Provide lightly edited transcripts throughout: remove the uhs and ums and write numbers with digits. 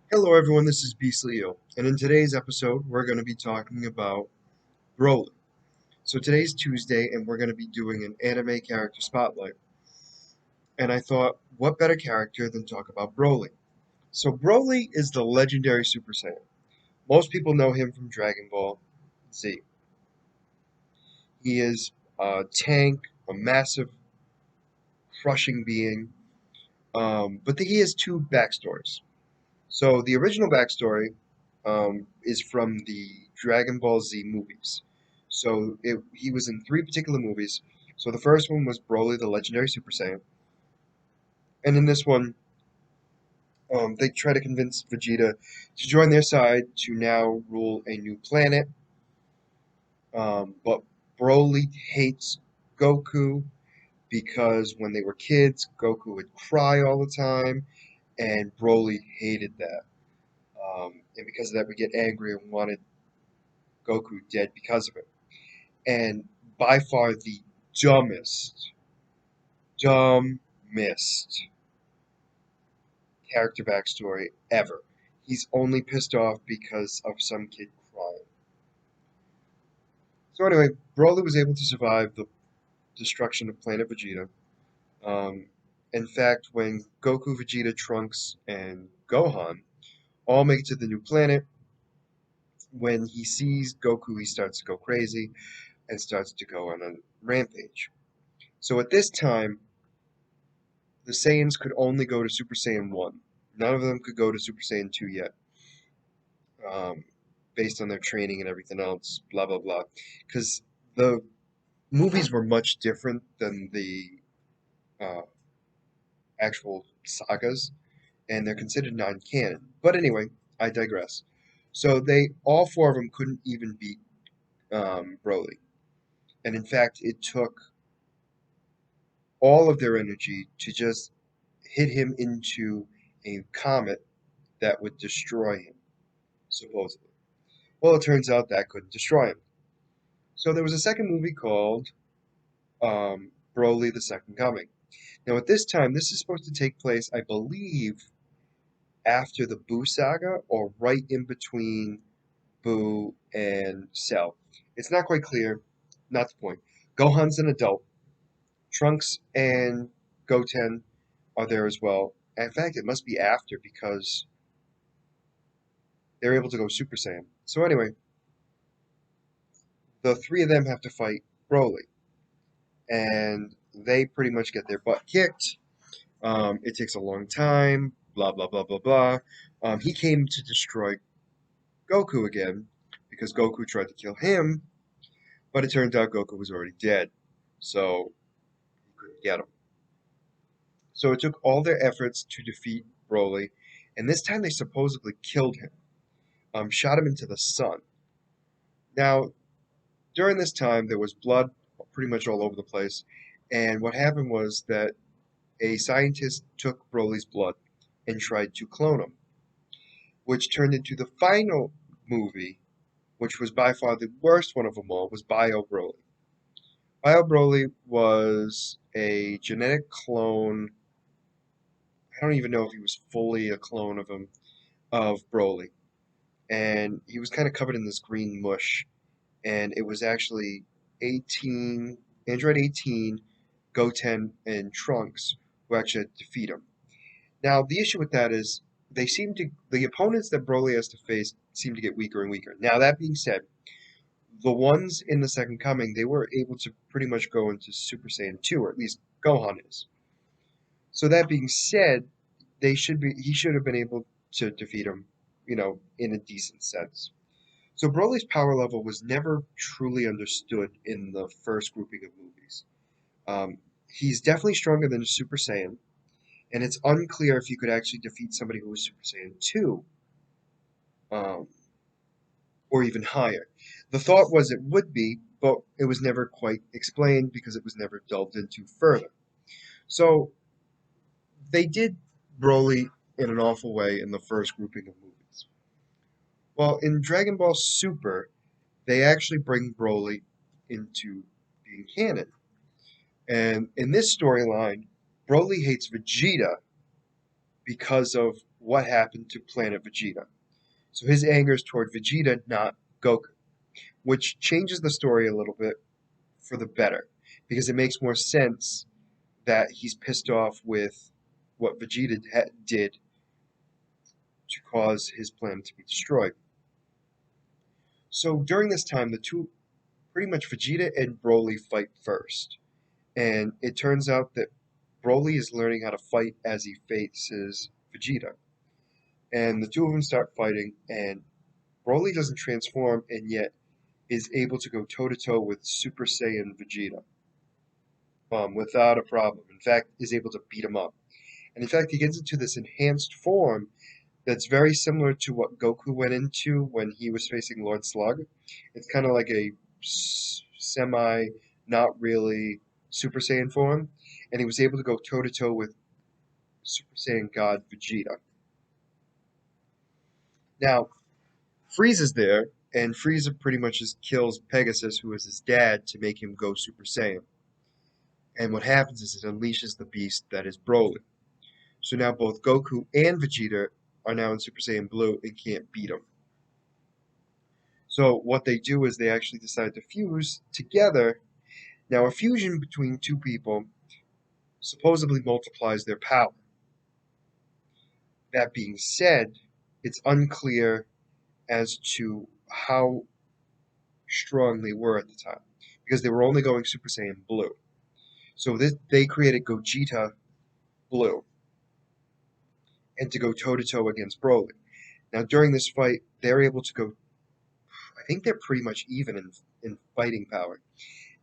Hello everyone, this is Beastly Eel, and in today's episode we're going to be talking about Broly. So today's Tuesday and we're going to be doing an anime character spotlight. And I thought, what better character than talk about Broly? So Broly is the legendary Super Saiyan. Most people know him from Dragon Ball Z. He is a tank, a massive, crushing being, but he has two backstories. So the original backstory is from the Dragon Ball Z movies. He was in three particular movies. So the first one was Broly, the Legendary Super Saiyan, and in this one, they try to convince Vegeta to join their side to now rule a new planet. But Broly hates Goku because when they were kids, Goku would cry all the time, and Broly hated that. And because of that, we get angry and wanted Goku dead because of it. And by far the dumbest, dumbest character backstory ever. He's only pissed off because of some kid crying. So anyway, Broly was able to survive the destruction of Planet Vegeta. Um, in fact, when Goku, Vegeta, Trunks, and Gohan all make it to the new planet, when he sees Goku, he starts to go crazy and starts to go on a rampage. So at this time, the Saiyans could only go to Super Saiyan 1. None of them could go to Super Saiyan 2 yet, um, based on their training and everything else, blah, blah, blah. Because the movies were much different than the uh, actual sagas, and they're considered non-canon. But anyway, I digress. So all four of them couldn't even beat Broly. And in fact, it took all of their energy to just hit him into a comet that would destroy him, supposedly. Well, it turns out that couldn't destroy him. So there was a second movie called Broly the Second Coming. Now, at this time, this is supposed to take place, I believe, after the Boo saga or right in between Boo and Cell. It's not quite clear, not the point. Gohan's an adult. Trunks and Goten are there as well. In fact, it must be after because they're able to go Super Saiyan. So anyway, the three of them have to fight Broly, and they pretty much get their butt kicked. It takes a long time, blah, blah, blah, blah, blah. He came to destroy Goku again because Goku tried to kill him, but it turned out Goku was already dead, so he couldn't get him. So it took all their efforts to defeat Broly, and this time they supposedly killed him, shot him into the sun. Now, during this time, there was blood pretty much all over the place, and what happened was that a scientist took Broly's blood and tried to clone him, which turned into the final movie, which was by far the worst one of them all, was Bio Broly. Bio Broly was a genetic clone. I don't even know if he was fully a clone of him, of Broly. And he was kind of covered in this green mush. And it was actually 18, Android 18, Goten, and Trunks who actually had to defeat him. Now, the issue with that is the opponents that Broly has to face seem to get weaker and weaker. Now, that being said, the ones in the Second Coming, they were able to pretty much go into Super Saiyan 2, or at least Gohan is. So that being said, he should have been able to defeat him, in a decent sense. So Broly's power level was never truly understood in the first grouping of movies. He's definitely stronger than a Super Saiyan, and it's unclear if you could actually defeat somebody who was Super Saiyan 2, um, or even higher. The thought was it would be, but it was never quite explained because it was never delved into further. So they did Broly in an awful way in the first grouping of movies. Well, in Dragon Ball Super, they actually bring Broly into being canon. And in this storyline, Broly hates Vegeta because of what happened to Planet Vegeta. So his anger is toward Vegeta, not Goku, which changes the story a little bit for the better, because it makes more sense that he's pissed off with what Vegeta did to cause his planet to be destroyed. So during this time, the two, pretty much Vegeta and Broly fight first. And it turns out that Broly is learning how to fight as he faces Vegeta. And the two of them start fighting, and Broly doesn't transform and yet is able to go toe to toe with Super Saiyan Vegeta without a problem. In fact, is able to beat him up. And in fact, he gets into this enhanced form that's very similar to what Goku went into when he was facing Lord Slug. It's kind of like a semi, not really Super Saiyan form, and he was able to go toe to toe with Super Saiyan God Vegeta. Now, Frieza's there, and Frieza pretty much just kills Pegasus, who is his dad, to make him go Super Saiyan. And what happens is it unleashes the beast that is Broly. So now both Goku and Vegeta are now in Super Saiyan Blue and can't beat him. So what they do is they actually decide to fuse together. Now a fusion between two people supposedly multiplies their power. That being said, it's unclear as to how strong they were at the time, because they were only going Super Saiyan Blue. So they created Gogeta Blue, and to go toe-to-toe against Broly. Now during this fight, they're able to go, I think they're pretty much even in fighting power.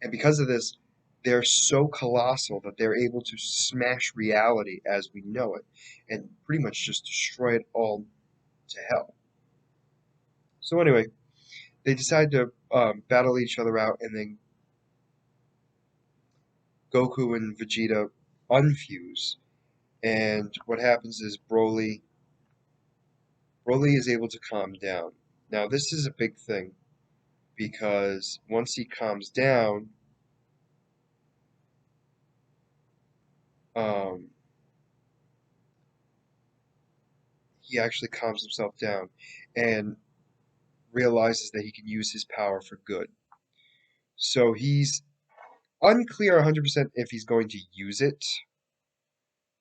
And because of this, they're so colossal that they're able to smash reality as we know it and pretty much just destroy it all to hell. So anyway, they decide to battle each other out, and then Goku and Vegeta unfuse. And what happens is Broly is able to calm down. Now this is a big thing because once he calms down, um, he actually calms himself down and realizes that he can use his power for good. So he's unclear 100% if he's going to use it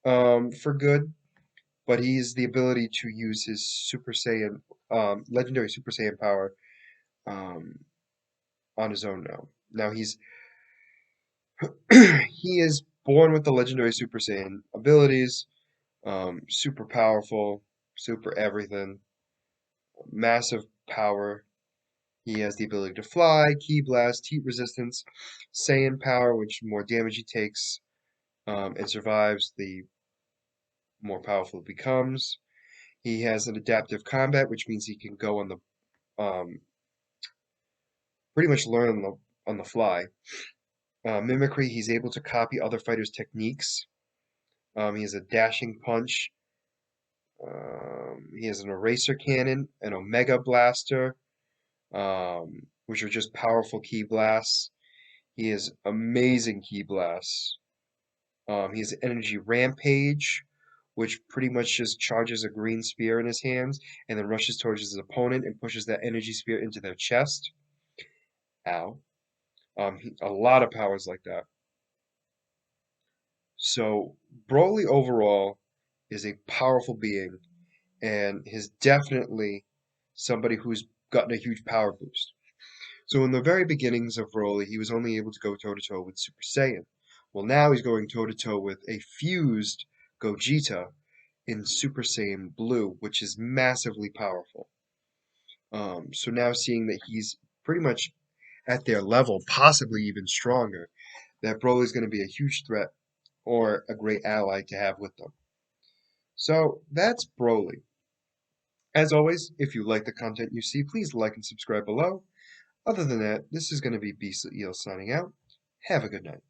for good, but he's the ability to use his Super Saiyan, Legendary Super Saiyan power um, on his own now. Now he is born with the Legendary Super Saiyan abilities, super powerful, super everything, massive power. He has the ability to fly, Ki Blast, Heat Resistance, Saiyan Power, which more damage he takes and survives, the more powerful it becomes. He has an Adaptive Combat, which means he can go on the pretty much learn on the fly. Mimicry, he's able to copy other fighters' techniques. He has a Dashing Punch. He has an Eraser Cannon, an Omega Blaster, which are just powerful Ki Blasts. He has amazing Ki Blasts. He has Energy Rampage, which pretty much just charges a green spear in his hands and then rushes towards his opponent and pushes that energy spear into their chest. Ow. A lot of powers like that. So Broly overall is a powerful being and is definitely somebody who's gotten a huge power boost. So in the very beginnings of Broly, he was only able to go toe-to-toe with Super Saiyan. Well, now he's going toe-to-toe with a fused Gogeta in Super Saiyan Blue, which is massively powerful. So now seeing that he's pretty much at their level, possibly even stronger, that Broly is going to be a huge threat or a great ally to have with them. So that's Broly. As always, if you like the content you see, please like and subscribe below. Other than that, this is going to be Beastly Eel signing out. Have a good night.